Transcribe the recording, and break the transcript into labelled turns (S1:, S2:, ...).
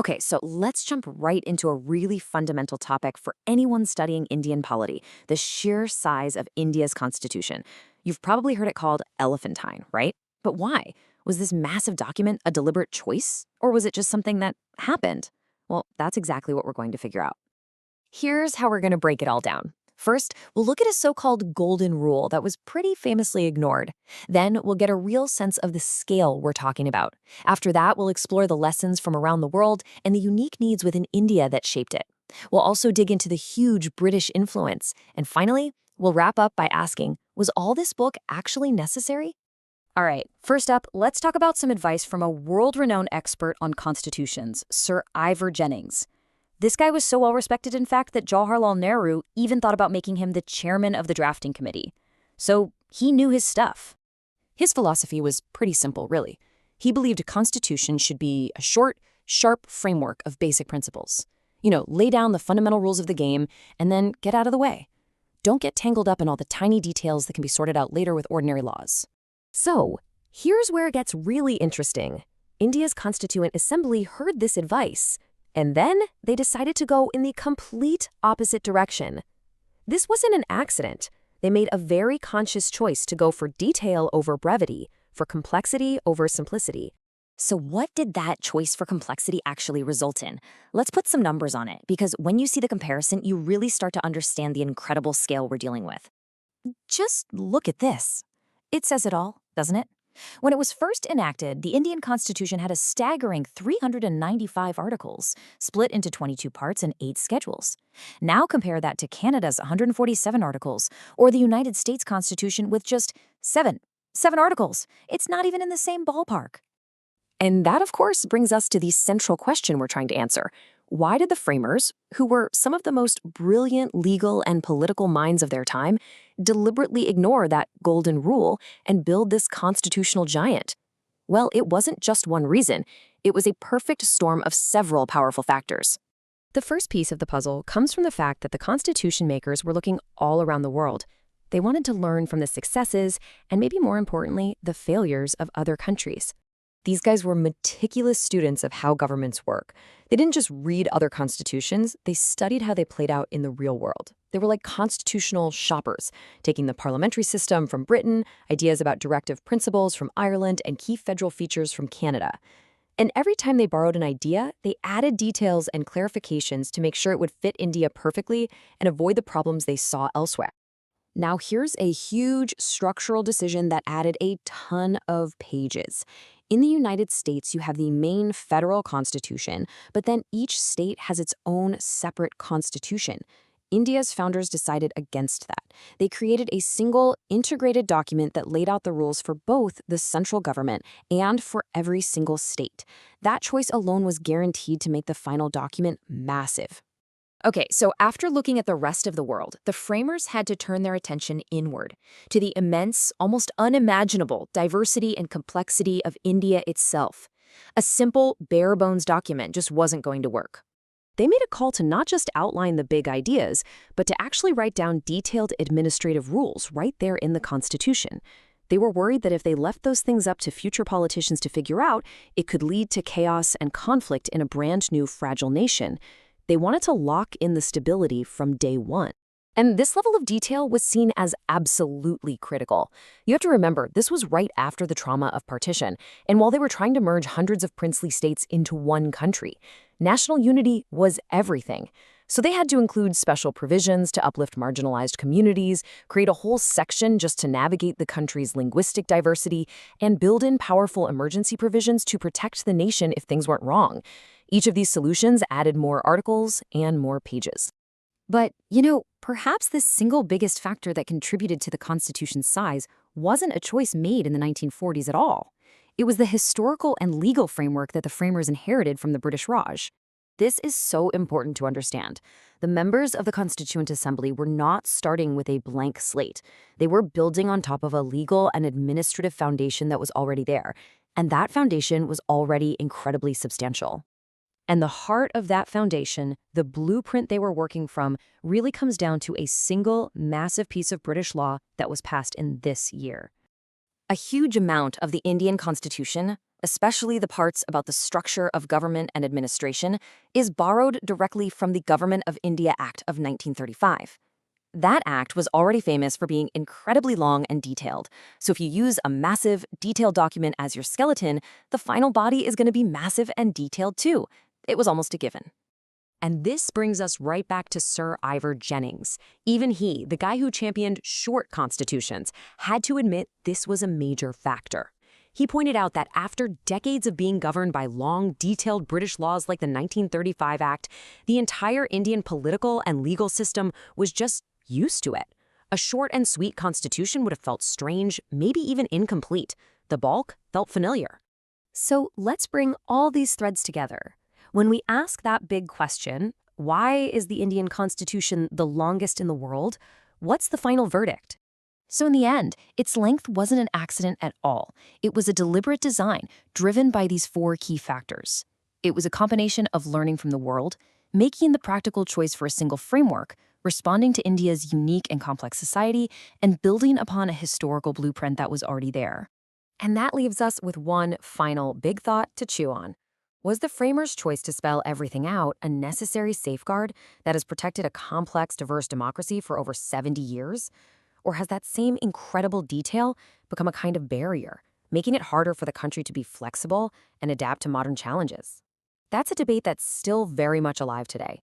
S1: Okay, so let's jump right into a really fundamental topic for anyone studying Indian polity, the sheer size of India's constitution. You've probably heard it called elephantine, right? But why? Was this massive document a deliberate choice? Or was it just something that happened? Well, that's exactly what we're going to figure out. Here's how we're going to break it all down. First, we'll look at a so-called golden rule that was pretty famously ignored. Then we'll get a real sense of the scale we're talking about. After that, we'll explore the lessons from around the world and the unique needs within India that shaped it. We'll also dig into the huge British influence. And finally, we'll wrap up by asking, was all this book actually necessary? All right, first up, let's talk about some advice from a world-renowned expert on constitutions, Sir Ivor Jennings. This guy was so well respected, in fact, that Jawaharlal Nehru even thought about making him the chairman of the drafting committee. So he knew his stuff. His philosophy was pretty simple, really. He believed a constitution should be a short, sharp framework of basic principles. Lay down the fundamental rules of the game and then get out of the way. Don't get tangled up in all the tiny details that can be sorted out later with ordinary laws. So here's where it gets really interesting. India's Constituent Assembly heard this advice. And then they decided to go in the complete opposite direction. This wasn't an accident. They made a very conscious choice to go for detail over brevity, for complexity over simplicity. So what did that choice for complexity actually result in? Let's put some numbers on it, because when you see the comparison, you really start to understand the incredible scale we're dealing with. Just look at this. It says it all, doesn't it? When it was first enacted, the Indian Constitution had a staggering 395 articles, split into 22 parts and 8 schedules. Now compare that to Canada's 147 articles, or the United States Constitution with just 7 articles. It's not even in the same ballpark. And that, of course, brings us to the central question we're trying to answer. Why did the framers, who were some of the most brilliant legal and political minds of their time, deliberately ignore that golden rule and build this constitutional giant? Well, it wasn't just one reason. It was a perfect storm of several powerful factors. The first piece of the puzzle comes from the fact that the constitution makers were looking all around the world. They wanted to learn from the successes and, maybe more importantly, the failures of other countries. These guys were meticulous students of how governments work. They didn't just read other constitutions, they studied how they played out in the real world. They were like constitutional shoppers, taking the parliamentary system from Britain, ideas about directive principles from Ireland, and key federal features from Canada. And every time they borrowed an idea, they added details and clarifications to make sure it would fit India perfectly and avoid the problems they saw elsewhere. Now here's a huge structural decision that added a ton of pages. In the United States, you have the main federal constitution, but then each state has its own separate constitution. India's founders decided against that. They created a single, integrated document that laid out the rules for both the central government and for every single state. That choice alone was guaranteed to make the final document massive. Okay, so after looking at the rest of the world, the framers had to turn their attention inward, to the immense, almost unimaginable diversity and complexity of India itself. A simple, bare-bones document just wasn't going to work. They made a call to not just outline the big ideas, but to actually write down detailed administrative rules right there in the Constitution. They were worried that if they left those things up to future politicians to figure out, it could lead to chaos and conflict in a brand new, fragile nation. They wanted to lock in the stability from day one. And this level of detail was seen as absolutely critical. You have to remember, this was right after the trauma of partition, and while they were trying to merge hundreds of princely states into one country, national unity was everything. So they had to include special provisions to uplift marginalized communities, create a whole section just to navigate the country's linguistic diversity, and build in powerful emergency provisions to protect the nation if things went wrong. Each of these solutions added more articles and more pages. But, perhaps the single biggest factor that contributed to the Constitution's size wasn't a choice made in the 1940s at all. It was the historical and legal framework that the framers inherited from the British Raj. This is so important to understand. The members of the Constituent Assembly were not starting with a blank slate. They were building on top of a legal and administrative foundation that was already there, and that foundation was already incredibly substantial. And the heart of that foundation, the blueprint they were working from, really comes down to a single massive piece of British law that was passed in this year. A huge amount of the Indian Constitution, especially the parts about the structure of government and administration, is borrowed directly from the Government of India Act of 1935. That act was already famous for being incredibly long and detailed, so if you use a massive, detailed document as your skeleton, the final body is going to be massive and detailed too. It was almost a given. And this brings us right back to Sir Ivor Jennings. Even he, the guy who championed short constitutions, had to admit this was a major factor. He pointed out that after decades of being governed by long, detailed British laws like the 1935 Act, the entire Indian political and legal system was just used to it. A short and sweet constitution would have felt strange, maybe even incomplete. The bulk felt familiar. So let's bring all these threads together. When we ask that big question, why is the Indian Constitution the longest in the world? What's the final verdict? So in the end, its length wasn't an accident at all. It was a deliberate design driven by these four key factors. It was a combination of learning from the world, making the practical choice for a single framework, responding to India's unique and complex society, and building upon a historical blueprint that was already there. And that leaves us with one final big thought to chew on. Was the framers' choice to spell everything out a necessary safeguard that has protected a complex, diverse democracy for over 70 years? Or has that same incredible detail become a kind of barrier, making it harder for the country to be flexible and adapt to modern challenges? That's a debate that's still very much alive today.